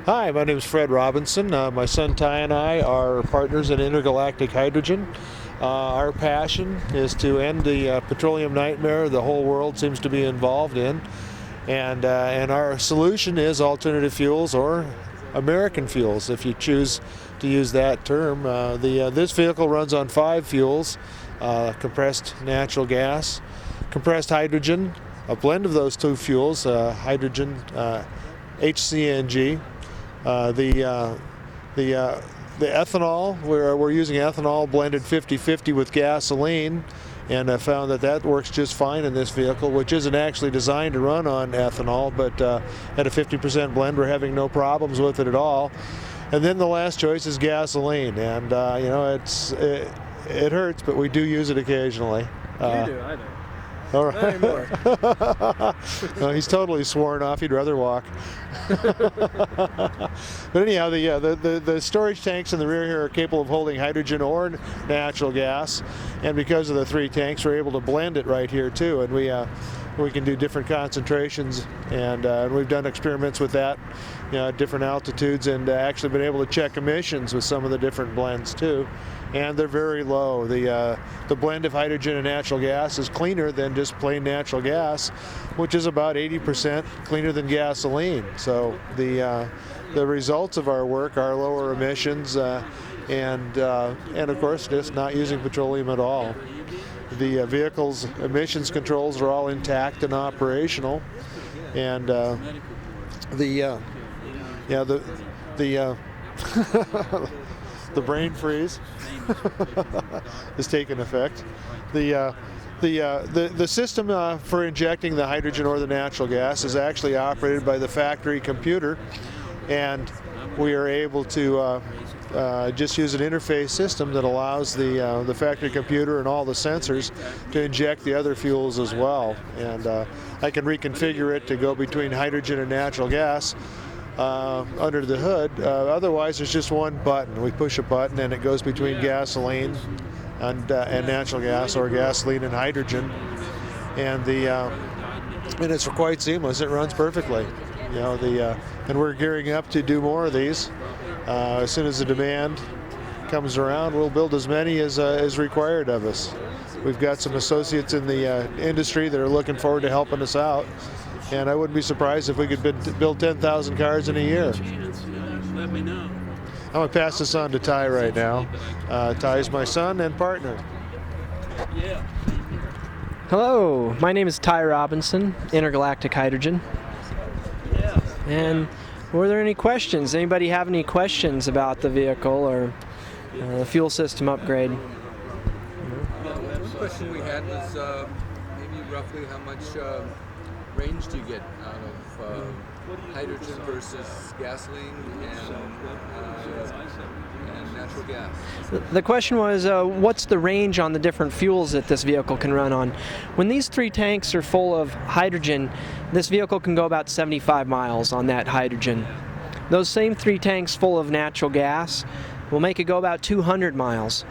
Hi, my name is Fred Robinson. My son Tai and I are partners in intergalactic hydrogen. Our passion is to end the petroleum nightmare the whole world seems to be involved in. And our solution is alternative fuels, or American fuels, if you choose to use that term. This vehicle runs on 5 fuels: compressed natural gas, compressed hydrogen, a blend of those 2 fuels, hydrogen, HCNG. The ethanol, we're using ethanol blended 50-50 with gasoline, and I found that works just fine in this vehicle, which isn't actually designed to run on ethanol, but at a 50% blend we're having no problems with it at all. And then the last choice is gasoline, and it hurts, but we do use it occasionally. You do, I do. All right. Not anymore. No, he's totally sworn off. He'd rather walk. But anyhow, the storage tanks in the rear here are capable of holding hydrogen or natural gas, and because of the 3 tanks, we're able to blend it right here too. And we can do different concentrations, and we've done experiments with that, at different altitudes, and actually been able to check emissions with some of the different blends too. And they're very low. The blend of hydrogen and natural gas is cleaner than just plain natural gas, which is about 80% cleaner than gasoline. So the results of our work are lower emissions, and of course just not using petroleum at all. The vehicle's emissions controls are all intact and operational, and the brain freeze is taking effect. The system for injecting the hydrogen or the natural gas is actually operated by the factory computer, and we are able to just use an interface system that allows the factory computer and all the sensors to inject the other fuels as well. And I can reconfigure it to go between hydrogen and natural gas under the hood. Otherwise, there's just one button. We push a button and it goes between gasoline and natural gas, or gasoline and hydrogen, and it's quite seamless. It runs perfectly. And we're gearing up to do more of these. As soon as the demand comes around, we'll build as many as required of us. We've got some associates in the industry that are looking forward to helping us out. And I wouldn't be surprised if we could build 10,000 cars in a year. Let me know. I'm going to pass this on to Tai right now. Tai is my son and partner. Yeah. Hello, my name is Tai Robinson, Intergalactic Hydrogen. Yeah. And were there any questions? Anybody have any questions about the vehicle or the fuel system upgrade? One question we had was maybe roughly how much range do you get out of hydrogen versus gasoline and natural gas? The question was, what's the range on the different fuels that this vehicle can run on? When these 3 tanks are full of hydrogen, this vehicle can go about 75 miles on that hydrogen. Those same 3 tanks full of natural gas will make it go about 200 miles.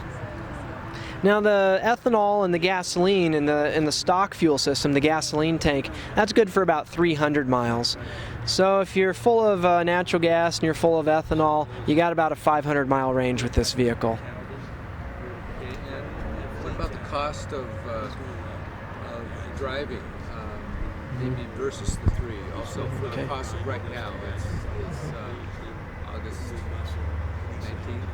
Now the ethanol and the gasoline in the stock fuel system, the gasoline tank, that's good for about 300 miles. So if you're full of natural gas and you're full of ethanol, you got about a 500-mile range with this vehicle. Okay, and what about the cost of driving, maybe versus the 3? Also, for the cost of right now, it's August 19th.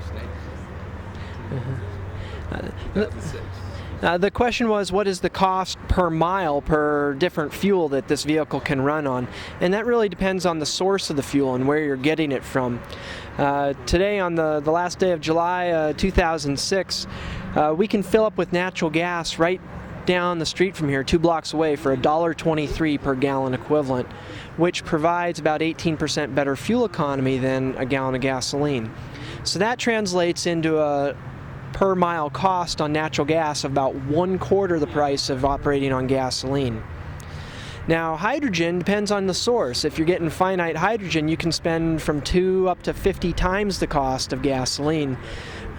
The question was, what is the cost per mile per different fuel that this vehicle can run on? And that really depends on the source of the fuel and where you're getting it from. Today, on the last day of July 2006, we can fill up with natural gas right down the street from here, 2 blocks away, for $1.23 per gallon equivalent, which provides about 18% better fuel economy than a gallon of gasoline. So that translates into a per mile cost on natural gas of about 1/4 the price of operating on gasoline. Now hydrogen depends on the source. If you're getting finite hydrogen, you can spend from 2 up to 50 times the cost of gasoline.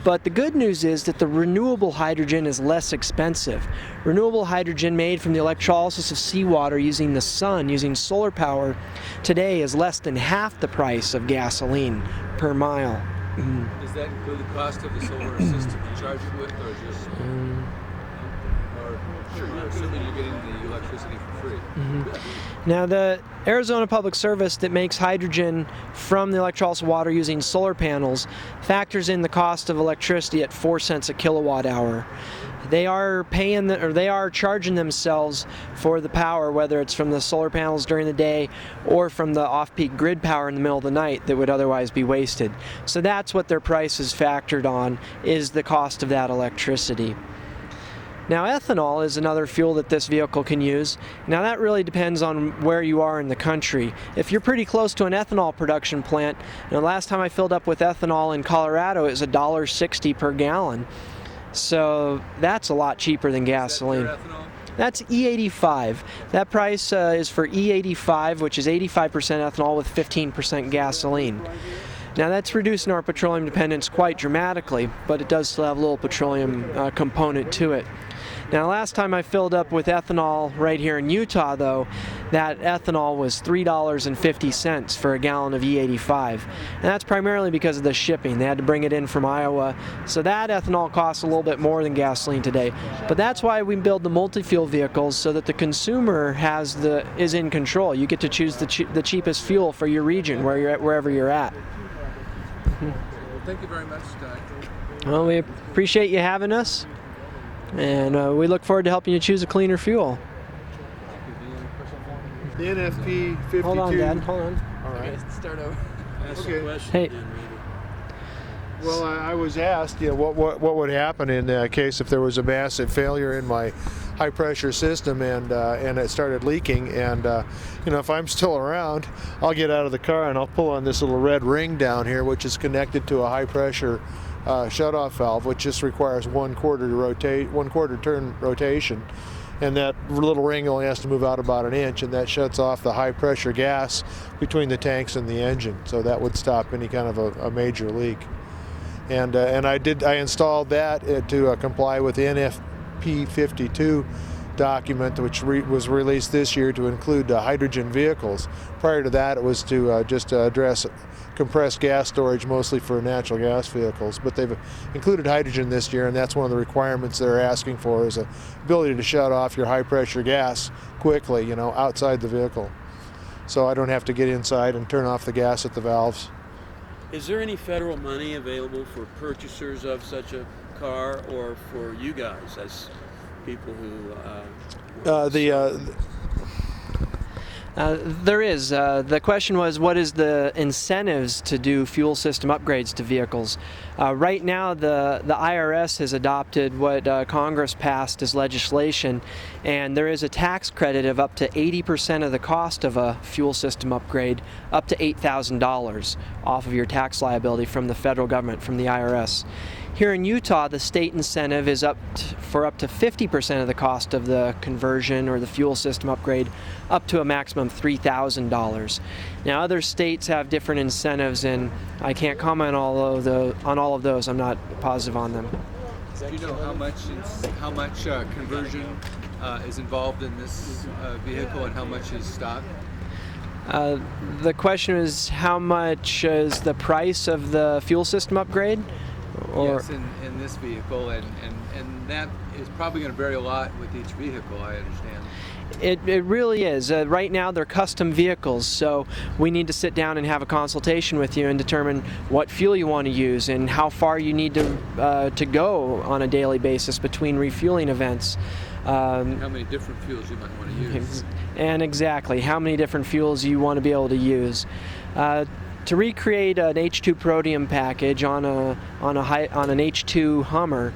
But the good news is that the renewable hydrogen is less expensive. Renewable hydrogen made from the electrolysis of seawater using the sun, using solar power, today is less than half the price of gasoline per mile. Does that include the cost of the solar system to charge it with, or just? Or sure, you're assuming you're getting the electricity for free. Now, the Arizona Public Service that makes hydrogen from the electrolysis of water using solar panels factors in the cost of electricity at 4 cents a kilowatt hour. They are they are charging themselves for the power, whether it's from the solar panels during the day or from the off-peak grid power in the middle of the night that would otherwise be wasted. So that's what their price is factored on, is the cost of that electricity. Now, ethanol is another fuel that this vehicle can use. Now, that really depends on where you are in the country. If you're pretty close to an ethanol production plant, the last time I filled up with ethanol in Colorado, it was $1.60 per gallon. So that's a lot cheaper than gasoline. Is that pure ethanol? That's E85. That price is for E85, which is 85% ethanol with 15% gasoline. Now, that's reducing our petroleum dependence quite dramatically, but it does still have a little petroleum component to it. Now, last time I filled up with ethanol right here in Utah, though, that ethanol was $3.50 for a gallon of E85. And that's primarily because of the shipping. They had to bring it in from Iowa. So that ethanol costs a little bit more than gasoline today. But that's why we build the multi-fuel vehicles, so that the consumer is in control. You get to choose the cheapest fuel for your region, wherever you're at. Well, thank you very much, Ty. Well, we appreciate you having us, and we look forward to helping you choose a cleaner fuel. The NFP 52. Hold on, Dad. Hold on. All right. Start over. Ask Okay. the question Hey. again, maybe. Well, I was asked, what would happen in the case if there was a massive failure in my high pressure system and it started leaking, and if I'm still around, I'll get out of the car and I'll pull on this little red ring down here, which is connected to a high pressure shutoff valve, which just requires 1/4 turn rotation. And that little ring only has to move out about an inch, and that shuts off the high pressure gas between the tanks and the engine. So that would stop any kind of a major leak. And I installed that to comply with the NFP 52 document, which was released this year to include hydrogen vehicles. Prior to that, it was to just address compressed gas storage, mostly for natural gas vehicles. But they've included hydrogen this year, and that's one of the requirements they're asking for, is the ability to shut off your high pressure gas quickly, outside the vehicle. So I don't have to get inside and turn off the gas at the valves. Is there any federal money available for purchasers of such a car, or for you guys as people who There is. The question was, what is the incentives to do fuel system upgrades to vehicles? Right now, the IRS has adopted what Congress passed as legislation, and there is a tax credit of up to 80% of the cost of a fuel system upgrade, up to $8,000 off of your tax liability from the federal government, from the IRS. Here in Utah, the state incentive is for up to 50% of the cost of the conversion or the fuel system upgrade, up to a maximum of $3,000. Now, other states have different incentives, and I can't comment on all of those. I'm not positive on them. Do you know how much conversion is involved in this vehicle, and how much is stock? The question is, how much is the price of the fuel system upgrade? Yes, in this vehicle, and that is probably going to vary a lot with each vehicle, I understand. It really is. Right now they're custom vehicles, so we need to sit down and have a consultation with you and determine what fuel you want to use and how far you need to go on a daily basis between refueling events. How many different fuels you might want to use. And exactly how many different fuels you want to be able to use. To recreate an H2 Protium package on an H2 Hummer,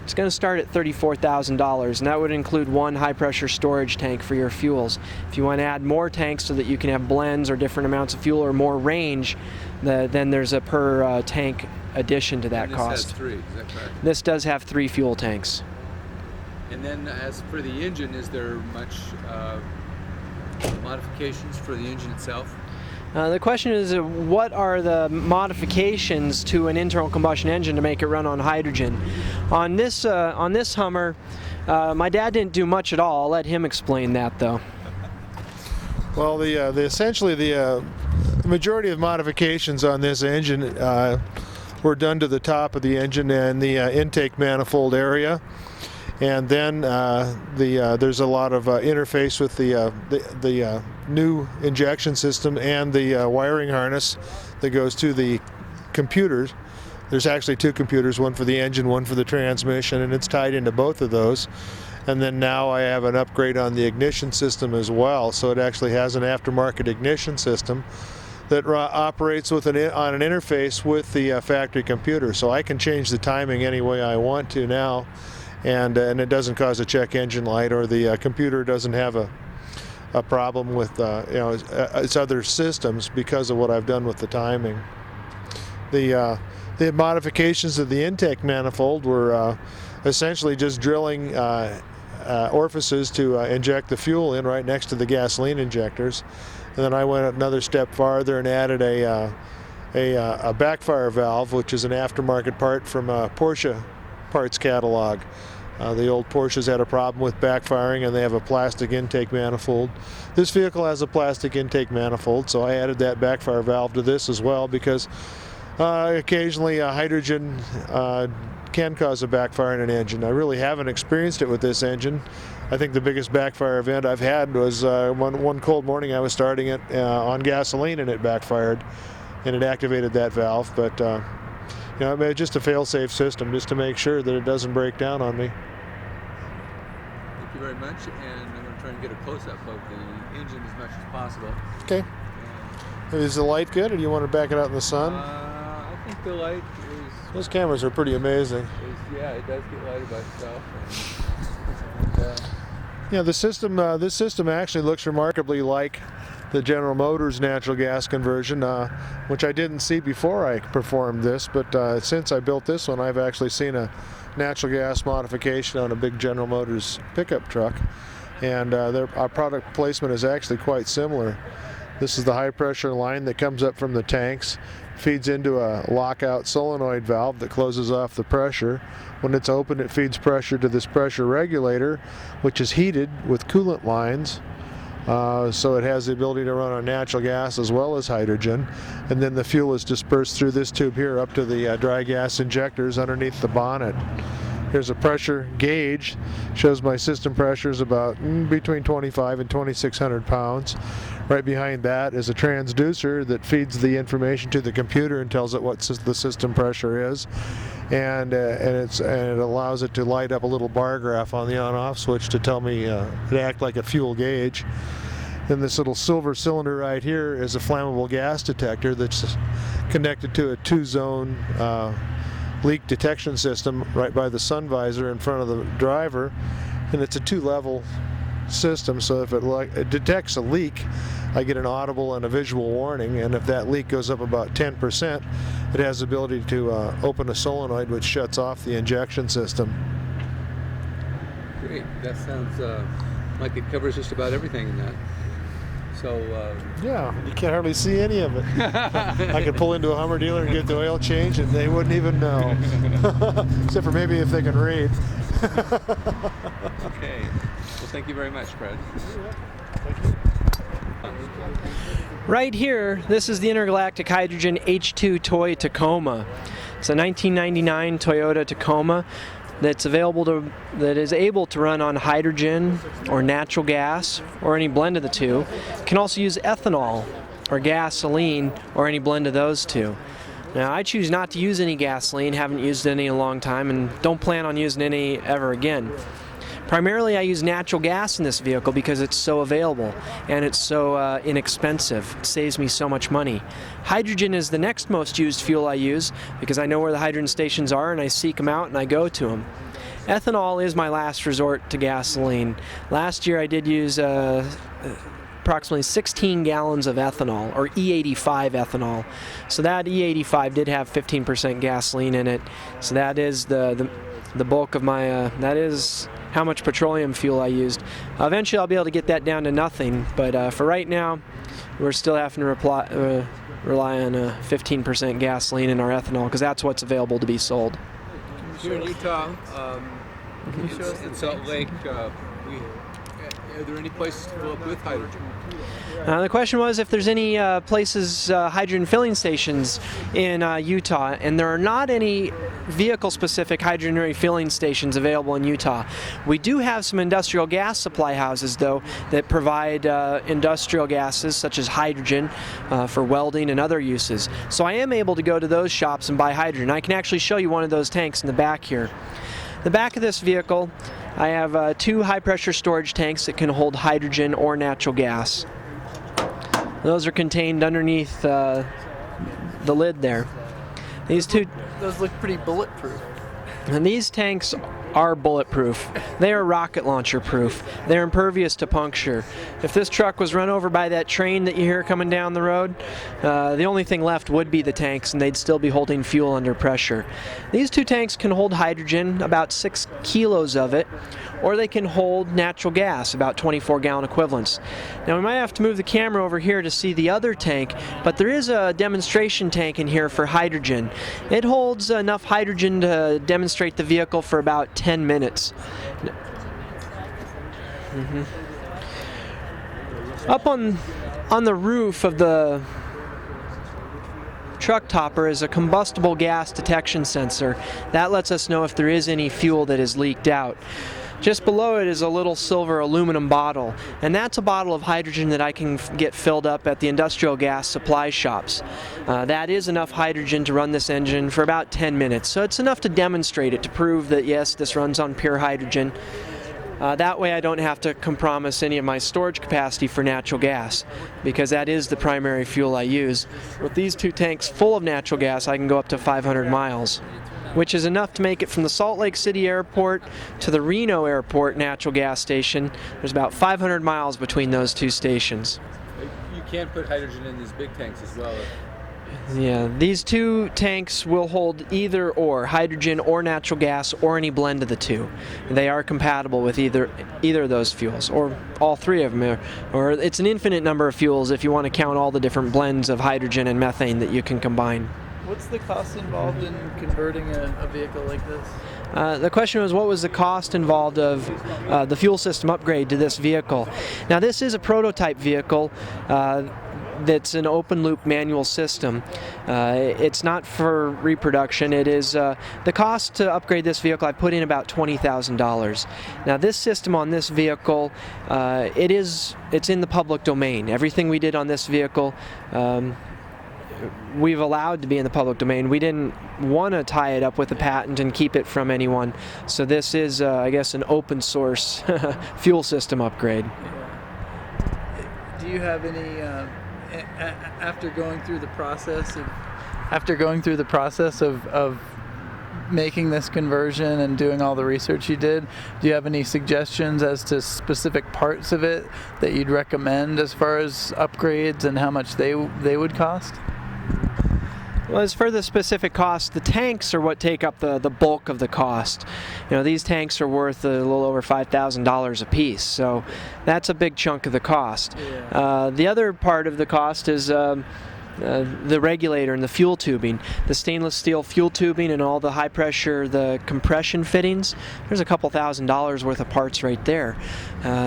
it's going to start at $34,000, and that would include one high-pressure storage tank for your fuels. If you want to add more tanks so that you can have blends or different amounts of fuel or more range, then there's a per tank addition to that cost. This has 3, is that correct? This does have 3 fuel tanks. And then as for the engine, is there much modifications for the engine itself? The question is, what are the modifications to an internal combustion engine to make it run on hydrogen? On this Hummer, my dad didn't do much at all. I'll let him explain that, though. Well, essentially the majority of modifications on this engine were done to the top of the engine and the intake manifold area, and then there's a lot of interface with the new injection system and the wiring harness that goes to the computers. There's actually two computers, one for the engine, one for the transmission, and it's tied into both of those. And then now I have an upgrade on the ignition system as well, so it actually has an aftermarket ignition system that operates with on an interface with the factory computer, so I can change the timing any way I want to now, and it doesn't cause a check engine light, or the computer doesn't have a problem with its other systems because of what I've done with the timing. The modifications of the intake manifold were essentially just drilling orifices to inject the fuel in right next to the gasoline injectors, and then I went another step farther and added a backfire valve, which is an aftermarket part from a Porsche parts catalog. The old Porsches had a problem with backfiring, and they have a plastic intake manifold. This vehicle has a plastic intake manifold, so I added that backfire valve to this as well, because occasionally hydrogen can cause a backfire in an engine. I really haven't experienced it with this engine. I think the biggest backfire event I've had was one cold morning I was starting it on gasoline, and it backfired, and it activated that valve. But I made just a fail-safe system just to make sure that it doesn't break down on me. Thank you very much, and I'm going to try and get a close-up of the engine as much as possible. Okay. Is the light good, or do you want to back it out in the sun? I think the light is... Those cameras are pretty amazing. Yeah, it does get lighted by itself. Yeah, the system. This system actually looks remarkably like the General Motors natural gas conversion, which I didn't see before I performed this. But since I built this one, I've actually seen a natural gas modification on a big General Motors pickup truck, and our product placement is actually quite similar. This is the high pressure line that comes up from the tanks, feeds into a lockout solenoid valve that closes off the pressure. When it's open, it feeds pressure to this pressure regulator, which is heated with coolant lines, so it has the ability to run on natural gas as well as hydrogen. And then the fuel is dispersed through this tube here up to the dry gas injectors underneath the bonnet. Here's a pressure gauge, shows my system pressure is about between 25 and 2,600 pounds. Right behind that is a transducer that feeds the information to the computer and tells it what the system pressure is, and it allows it to light up a little bar graph on the on-off switch to tell me to act like a fuel gauge. Then this little silver cylinder right here is a flammable gas detector that's connected to a two-zone leak detection system right by the sun visor in front of the driver, and it's a two-level system, so if it detects a leak, I get an audible and a visual warning, and if that leak goes up about 10%, it has the ability to open a solenoid which shuts off the injection system. Great, that sounds like it covers just about everything in that. So yeah, you can't hardly see any of it. I could pull into a Hummer dealer and get the oil change, and they wouldn't even know. Except for maybe if they can read. Okay. Well, thank you very much, Fred. Thank you. Right here, this is the Intergalactic Hydrogen H2 Toy Tacoma. It's a 1999 Toyota Tacoma that is able to run on hydrogen or natural gas or any blend of the two. Can also use ethanol or gasoline or any blend of those two. Now, I choose not to use any gasoline, haven't used any in a long time, and don't plan on using any ever again. Primarily, I use natural gas in this vehicle because it's so available and it's so inexpensive. It saves me so much money. Hydrogen is the next most used fuel I use because I know where the hydrogen stations are and I seek them out and I go to them. Ethanol is my last resort to gasoline. Last year I did use approximately 16 gallons of ethanol, or E85 ethanol. So that E85 did have 15% gasoline in it. So that is the bulk of my, that is how much petroleum fuel I used. Eventually I'll be able to get that down to nothing, but for right now, we're still having to rely on 15% gasoline in our ethanol because that's what's available to be sold. Here in Utah, in Salt Lake, are there any places to fill up with hydrogen? The question was if there's any places, hydrogen filling stations in Utah, and there are not any vehicle-specific hydrogen refilling stations available in Utah. We do have some industrial gas supply houses, though, that provide industrial gases such as hydrogen for welding and other uses. So I am able to go to those shops and buy hydrogen. I can actually show you one of those tanks in the back here. The back of this vehicle, I have 2 high-pressure storage tanks that can hold hydrogen or natural gas. Those are contained underneath the lid there. Those look pretty bulletproof. And these tanks are bulletproof. They are rocket launcher proof. They're impervious to puncture. If this truck was run over by that train that you hear coming down the road, the only thing left would be the tanks, and they'd still be holding fuel under pressure. These 2 tanks can hold hydrogen, about 6 kilos of it, or they can hold natural gas, about 24-gallon equivalents. Now we might have to move the camera over here to see the other tank, but there is a demonstration tank in here for hydrogen. It holds enough hydrogen to demonstrate the vehicle for about 10 minutes. Up on the roof of the truck topper is a combustible gas detection sensor. That lets us know if there is any fuel that is leaked out. Just below it is a little silver aluminum bottle, and that's a bottle of hydrogen that I can get filled up at the industrial gas supply shops. That is enough hydrogen to run this engine for about 10 minutes, so it's enough to demonstrate it, to prove that yes, this runs on pure hydrogen. That way I don't have to compromise any of my storage capacity for natural gas, because that is the primary fuel I use. With these 2 tanks full of natural gas, I can go up to 500 miles. Which is enough to make it from the Salt Lake City Airport to the Reno Airport natural gas station. There's about 500 miles between those 2 stations. You can put hydrogen in these big tanks as well. Yeah, these 2 tanks will hold either or, hydrogen or natural gas or any blend of the 2. They are compatible with either of those fuels, or all 3 of them. Or it's an infinite number of fuels if you want to count all the different blends of hydrogen and methane that you can combine. What's the cost involved in converting a vehicle like this? The question was, what was the cost involved of the fuel system upgrade to this vehicle? Now, this is a prototype vehicle that's an open-loop manual system. It's not for reproduction. It is the cost to upgrade this vehicle. I put in about $20,000. Now, this system on this vehicle, it's in the public domain. Everything we did on this vehicle, we've allowed to be in the public domain. We didn't want to tie it up with a patent and keep it from anyone. So this is, I guess, an open source fuel system upgrade. Do you have any, after going through the process of making this conversion and doing all the research you did, do you have any suggestions as to specific parts of it that you'd recommend as far as upgrades and how much they would cost? Well, as for the specific cost, the tanks are what take up the bulk of the cost. You know, these tanks are worth a little over $5,000 a piece, so that's a big chunk of the cost. Yeah. The other part of the cost is the regulator and the fuel tubing, the stainless steel fuel tubing and all the high pressure, the compression fittings. There's a couple $1,000s worth of parts right there.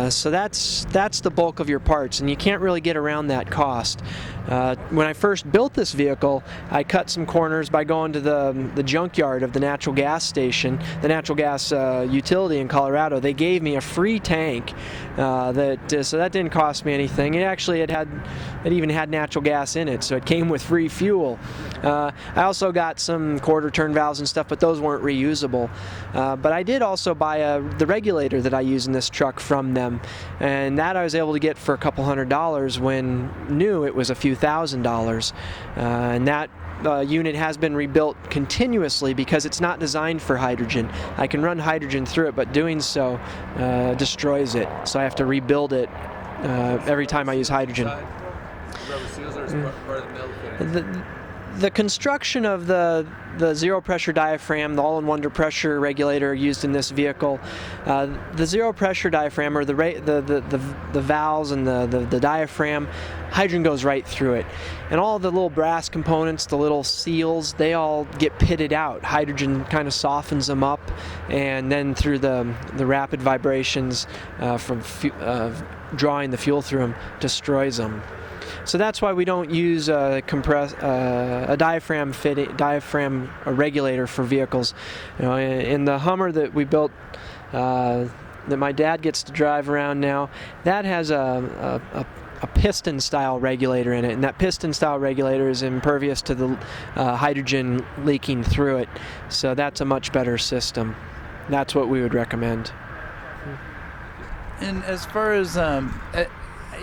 So that's the bulk of your parts, and you can't really get around that cost. When I first built this vehicle, I cut some corners by going to the junkyard of the natural gas station, the natural gas utility in Colorado. They gave me a free tank so that didn't cost me anything. It even had natural gas in it, so it came with free fuel. I also got some quarter turn valves and stuff, but those weren't reusable. But I did also buy the regulator that I use in this truck from them, and that I was able to get for a couple $100 when new it was a few $1,000s. And that unit has been rebuilt continuously because it's not designed for hydrogen. I can run hydrogen through it, but doing so destroys it, so I have to rebuild it every time I use hydrogen. Rubber seals are part of the metal fittings? The construction of the zero pressure diaphragm, the all-in-one pressure regulator used in this vehicle, the zero pressure diaphragm, or the valves and the diaphragm, hydrogen goes right through it. And all the little brass components, the little seals, they all get pitted out. Hydrogen kind of softens them up, and then through the rapid vibrations from drawing the fuel through them, destroys them. So that's why we don't use a diaphragm regulator for vehicles. In the Hummer that we built, that my dad gets to drive around now, that has a piston style regulator in it, and that piston style regulator is impervious to the hydrogen leaking through it. So that's a much better system. That's what we would recommend. And as far as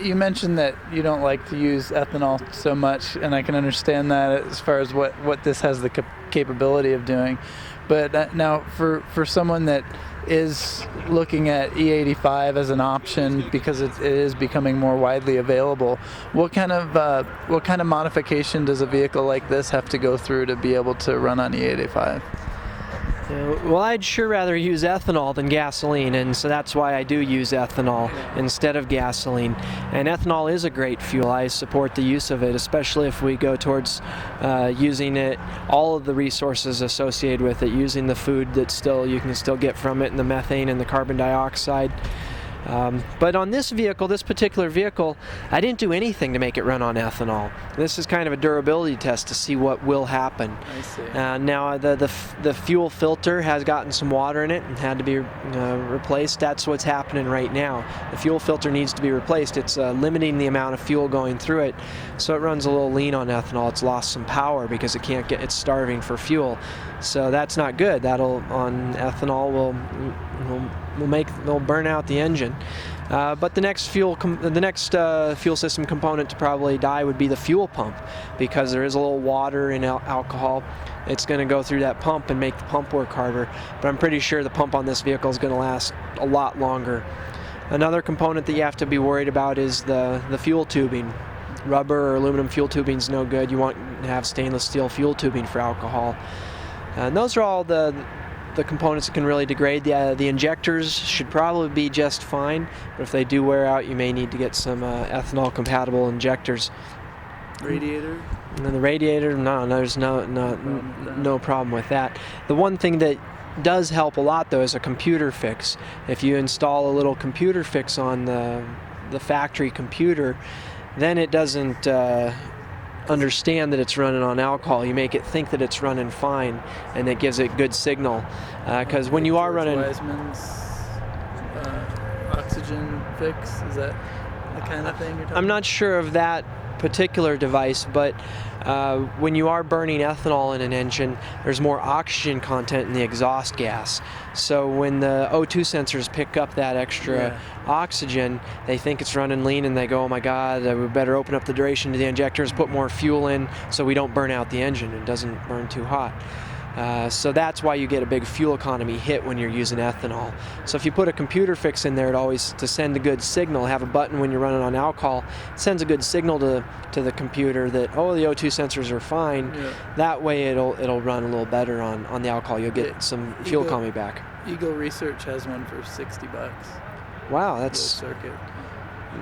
you mentioned that you don't like to use ethanol so much, and I can understand that as far as what this has the capability of doing. But now for someone that is looking at E85 as an option because it is becoming more widely available, what kind of modification does a vehicle like this have to go through to be able to run on E85? Well, I'd sure rather use ethanol than gasoline, and so that's why I do use ethanol instead of gasoline. And ethanol is a great fuel. I support the use of it, especially if we go towards using it, all of the resources associated with it, using the food that you can still get from it, and the methane and the carbon dioxide. But on this vehicle, this particular vehicle, I didn't do anything to make it run on ethanol. This is kind of a durability test to see what will happen. I see. Now the fuel filter has gotten some water in it and had to be replaced. That's what's happening right now. The fuel filter needs to be replaced. It's limiting the amount of fuel going through it, so it runs a little lean on ethanol. It's lost some power because it's starving for fuel. So that's not good. On ethanol will burn out the engine. But the next fuel system component to probably die would be the fuel pump, because there is a little water in alcohol. It's going to go through that pump and make the pump work harder. But I'm pretty sure the pump on this vehicle is going to last a lot longer. Another component that you have to be worried about is the fuel tubing. Rubber or aluminum fuel tubing is no good. You want to have stainless steel fuel tubing for alcohol. And those are all the components that can really degrade. The injectors should probably be just fine, but if they do wear out, you may need to get some ethanol compatible injectors. Radiator? And the radiator, no, there's no problem with that. The one thing that does help a lot though is a computer fix. If you install a little computer fix on the factory computer, then it doesn't understand that it's running on alcohol. You make it think that it's running fine, and it gives it good signal. Because when you are running, Wiseman's oxygen fix, is that the kind of thing you're talking I'm not sure of that particular device, but when you are burning ethanol in an engine, there's more oxygen content in the exhaust gas. So when the O2 sensors pick up that extra oxygen, they think it's running lean, and they go, oh my God, we better open up the duration to the injectors, put more fuel in so we don't burn out the engine. It doesn't burn too hot. So that's why you get a big fuel economy hit when you're using ethanol. So if you put a computer fix in there, it always, to send a good signal, have a button when you're running on alcohol, it sends a good signal to the computer that, oh, the O2 sensors are fine. Yeah. That way it'll run a little better on the alcohol. You'll get some fuel economy back. Eagle Research has one for $60. Wow, that's circuit.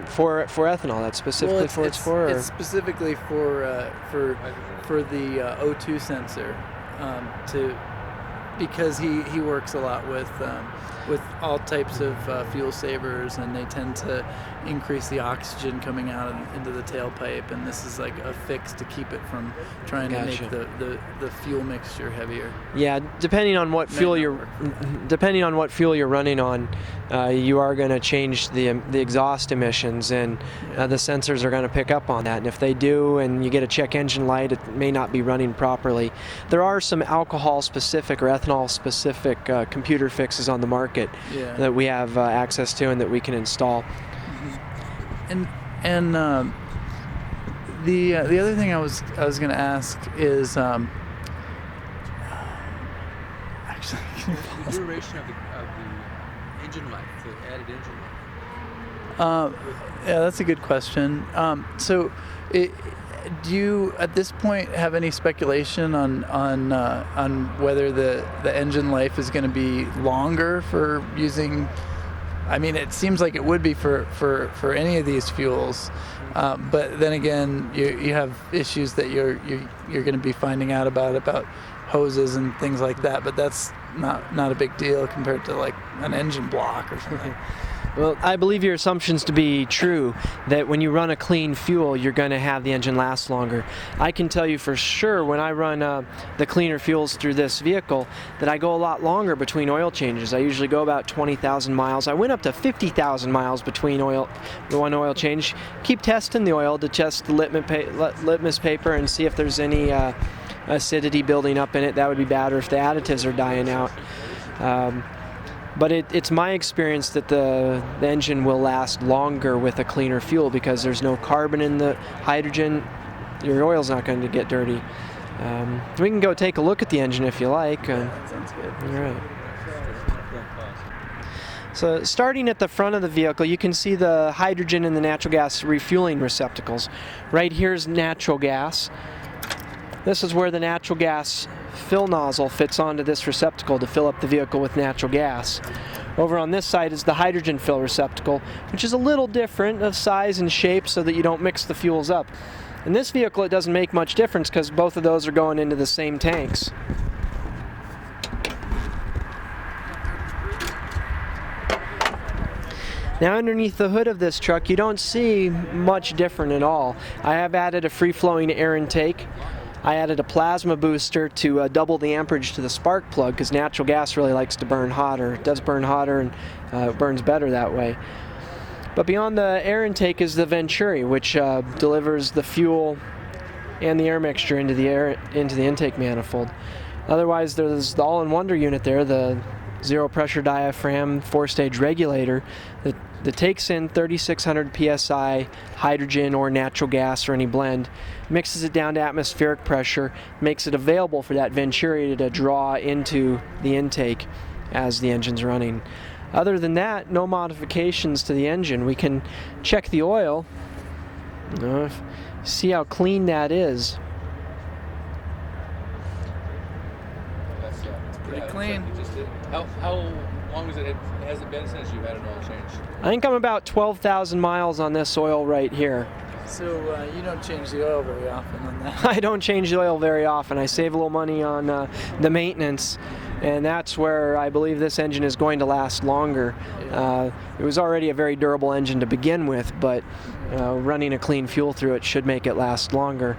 For ethanol. That's specifically It's specifically for the O2 sensor. Because he works a lot with all types of fuel savers, and they tend to increase the oxygen coming out into the tailpipe, and this is like a fix to keep it from trying to make the fuel mixture heavier. Yeah, depending on what fuel you're running on, you are going to change the exhaust emissions, and the sensors are going to pick up on that. And if they do, and you get a check engine light, it may not be running properly. There are some alcohol-specific or ethanol-specific computer fixes on the market that we have access to and that we can install. And the other thing I was going to ask is actually the duration of the engine life, the added engine life. Yeah, that's a good question. So do you at this point have any speculation on whether the engine life is going to be longer for using? I mean, it seems like it would be for any of these fuels, but then again, you have issues that you're going to be finding out about hoses and things like that. But that's not a big deal compared to like an engine block or something. Well, I believe your assumptions to be true, that when you run a clean fuel, you're going to have the engine last longer. I can tell you for sure when I run the cleaner fuels through this vehicle that I go a lot longer between oil changes. I usually go about 20,000 miles. I went up to 50,000 miles between one oil change. Keep testing the oil to test the litmus paper and see if there's any acidity building up in it. That would be bad, or if the additives are dying out. But it's my experience that the engine will last longer with a cleaner fuel because there's no carbon in the hydrogen. Your oil's not going to get dirty. We can go take a look at the engine if you like. Sounds good. All right. So starting at the front of the vehicle, you can see the hydrogen and the natural gas refueling receptacles. Right here's natural gas. This is where the natural gas fill nozzle fits onto this receptacle to fill up the vehicle with natural gas. Over on this side is the hydrogen fill receptacle, which is a little different of size and shape so that you don't mix the fuels up. In this vehicle it doesn't make much difference because both of those are going into the same tanks. Now underneath the hood of this truck you don't see much different at all. I have added a free-flowing air intake. I added a plasma booster to double the amperage to the spark plug because natural gas really likes to burn hotter. It does burn hotter and it burns better that way. But beyond the air intake is the Venturi, which delivers the fuel and the air mixture into the intake manifold. Otherwise, there's the all-in-wonder unit there, the zero pressure diaphragm 4-stage regulator that takes in 3,600 psi hydrogen or natural gas or any blend, mixes it down to atmospheric pressure, makes it available for that Venturi to draw into the intake as the engine's running. Other than that, no modifications to the engine. We can check the oil, see how clean that is. Pretty clean. How long has it been since you've had an oil change? I think I'm about 12,000 miles on this oil right here. So you don't change the oil very often on that? I don't change the oil very often. I save a little money on the maintenance, and that's where I believe this engine is going to last longer. It was already a very durable engine to begin with, but running a clean fuel through it should make it last longer.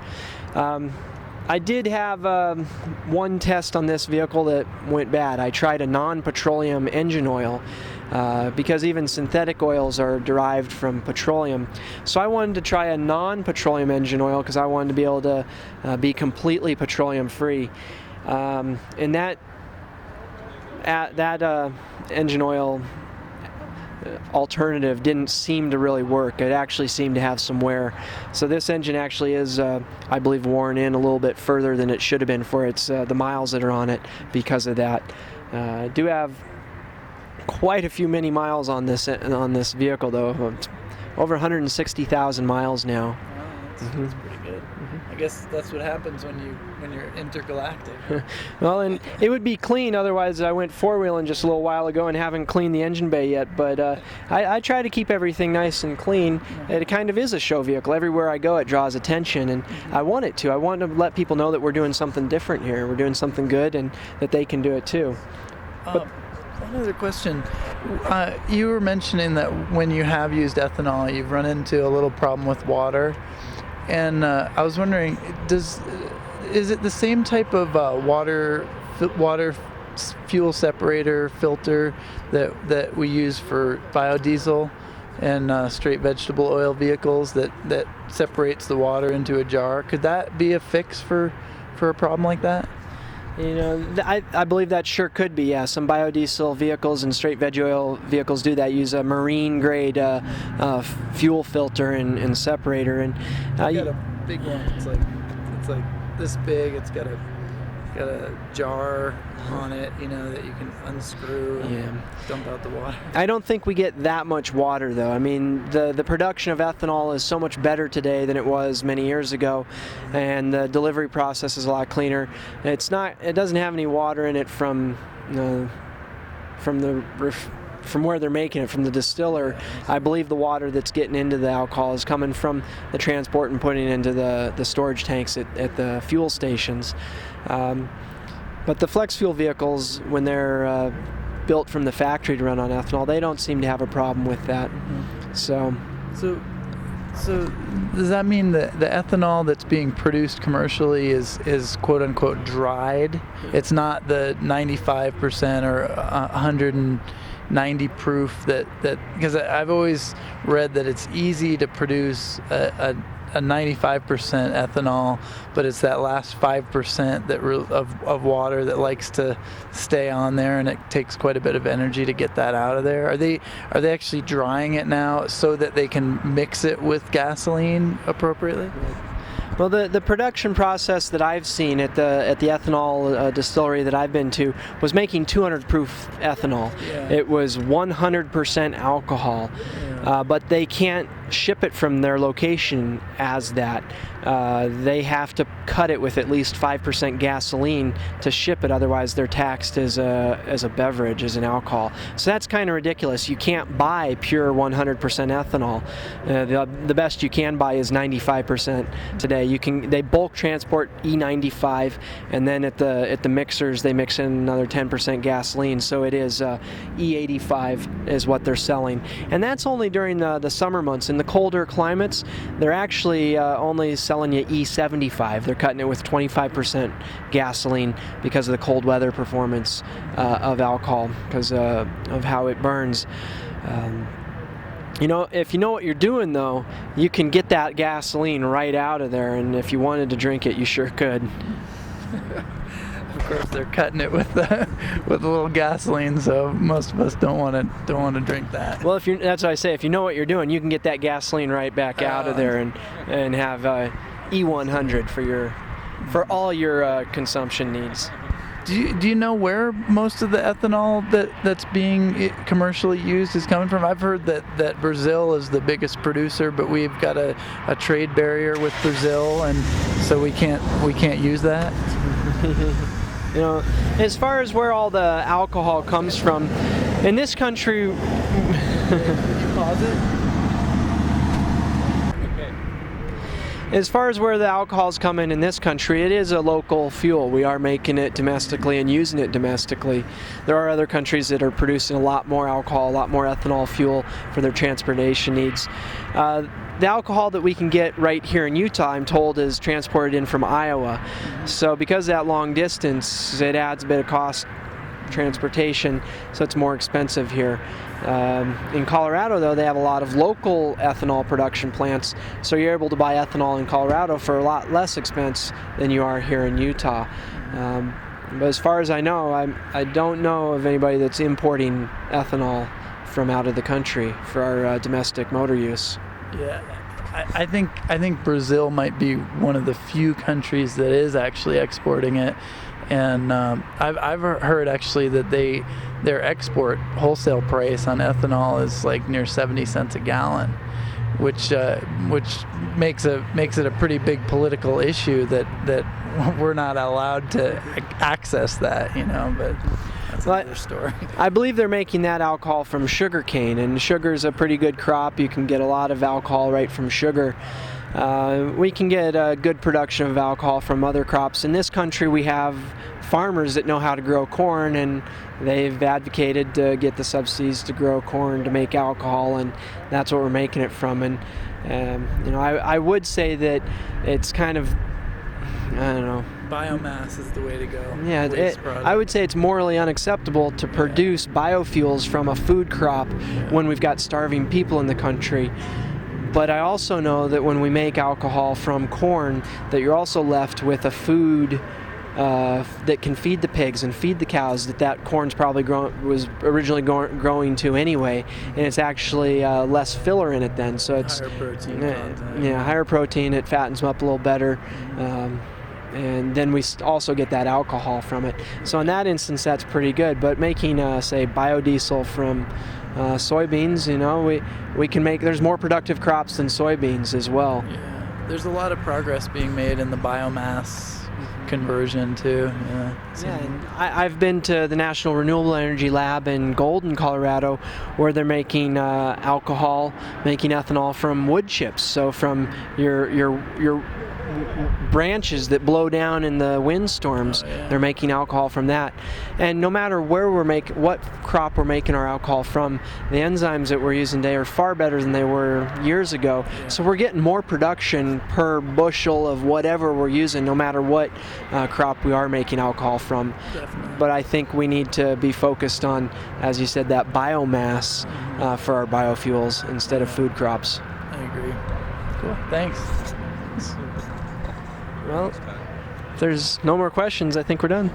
I did have one test on this vehicle that went bad. I tried a non-petroleum engine oil because even synthetic oils are derived from petroleum. So I wanted to try a non-petroleum engine oil because I wanted to be able to be completely petroleum free. And that engine oil alternative didn't seem to really work. It actually seemed to have some wear. So this engine actually is, I believe, worn in a little bit further than it should have been for the miles that are on it because of that. I do have quite a few many miles on this vehicle though. Over 160,000 miles now. That's pretty good. I guess that's what happens when you're intergalactic. Well, and it would be clean otherwise. I went four-wheeling just a little while ago and haven't cleaned the engine bay yet, but I try to keep everything nice and clean. It kind of is a show vehicle. Everywhere I go it draws attention, and I want it to. I want to let people know that we're doing something different here. We're doing something good and that they can do it too. One other question. You were mentioning that when you have used ethanol, you've run into a little problem with water. And I was wondering, is it the same type of water fuel separator filter that we use for biodiesel and straight vegetable oil vehicles that separates the water into a jar? Could that be a fix for a problem like that? You know, I believe that sure could be, yeah. Some biodiesel vehicles and straight veg oil vehicles do that, use a marine grade fuel filter and separator. And I got a big one. It's like this big. It's got a got a jar on it, that you can unscrew and dump out the water. I don't think we get that much water though. I mean, the production of ethanol is so much better today than it was many years ago, and the delivery process is a lot cleaner. It doesn't have any water in it from where they're making it, from the distiller. I believe the water that's getting into the alcohol is coming from the transport and putting it into the storage tanks at the fuel stations. But the flex fuel vehicles, when they're built from the factory to run on ethanol, they don't seem to have a problem with that. So does that mean that the ethanol that's being produced commercially is quote unquote dried? It's not the 95% or 190 proof that because I've always read that it's easy to produce a 95% ethanol, but it's that last 5% of water that likes to stay on there, and it takes quite a bit of energy to get that out of there. Are they actually drying it now so that they can mix it with gasoline appropriately? Well, the production process that I've seen at the ethanol distillery that I've been to was making 200 proof ethanol. Yeah. It was 100% alcohol, but they can't ship it from their location as that. They have to cut it with at least 5% gasoline to ship it, otherwise they're taxed as a beverage, as an alcohol. So that's kind of ridiculous. You can't buy pure 100% ethanol. The best you can buy is 95% today. They bulk transport E95, and then at the mixers they mix in another 10% gasoline. So it is E85 is what they're selling, and that's only during the summer months. In the colder climates, they're actually only selling you E75. They're cutting it with 25% gasoline because of the cold weather performance of alcohol, because of how it burns. If you know what you're doing, though, you can get that gasoline right out of there, and if you wanted to drink it, you sure could. Of course, they're cutting it with a little gasoline, so most of us don't want to drink that. Well, that's what I say. If you know what you're doing, you can get that gasoline right back out of there and have E100 for all your consumption needs. Do you know where most of the ethanol that's being commercially used is coming from? I've heard that Brazil is the biggest producer, but we've got a trade barrier with Brazil, and so we can't use that. As far as where all the alcohol comes from, in this country. Can you pause it? As far as where the alcohol's coming in this country, it is a local fuel. We are making it domestically and using it domestically. There are other countries that are producing a lot more alcohol, a lot more ethanol fuel for their transportation needs. The alcohol that we can get right here in Utah, I'm told, is transported in from Iowa. So because of that long distance, it adds a bit of cost transportation, so it's more expensive here. In Colorado, though, they have a lot of local ethanol production plants, so you're able to buy ethanol in Colorado for a lot less expense than you are here in Utah. But as far as I know, I don't know of anybody that's importing ethanol from out of the country for our domestic motor use. Yeah, I think Brazil might be one of the few countries that is actually exporting it, and I've heard actually that their export wholesale price on ethanol is like near 70 cents a gallon, which makes it a pretty big political issue that we're not allowed to access that, but. That's another story. I believe they're making that alcohol from sugar cane, and sugar is a pretty good crop. You can get a lot of alcohol right from sugar. We can get a good production of alcohol from other crops. In this country, we have farmers that know how to grow corn, and they've advocated to get the subsidies to grow corn to make alcohol, and that's what we're making it from. And I would say that it's kind of, I don't know. Biomass is the way to go. Yeah, I would say it's morally unacceptable to produce biofuels from a food crop when we've got starving people in the country. But I also know that when we make alcohol from corn, that you're also left with a food that can feed the pigs and feed the cows that corn's probably was originally growing to anyway, and it's actually less filler in it then. So it's higher protein content. Yeah, higher protein. It fattens them up a little better. and then we also get that alcohol from it. So in that instance, that's pretty good. But making, say, biodiesel from soybeans, we can make. There's more productive crops than soybeans as well. Yeah. There's a lot of progress being made in the biomass conversion too. Yeah, and I've been to the National Renewable Energy Lab in Golden, Colorado, where they're making alcohol, making ethanol from wood chips. So from your branches that blow down in the windstorms, they're making alcohol from that. And no matter where what crop we're making our alcohol from, the enzymes that we're using today are far better than they were years ago. So we're getting more production per bushel of whatever we're using, no matter what crop we are making alcohol from. Definitely. But I think we need to be focused on, as you said, that biomass for our biofuels instead of food crops. I agree. Cool. Thanks. Well, if there's no more questions, I think we're done.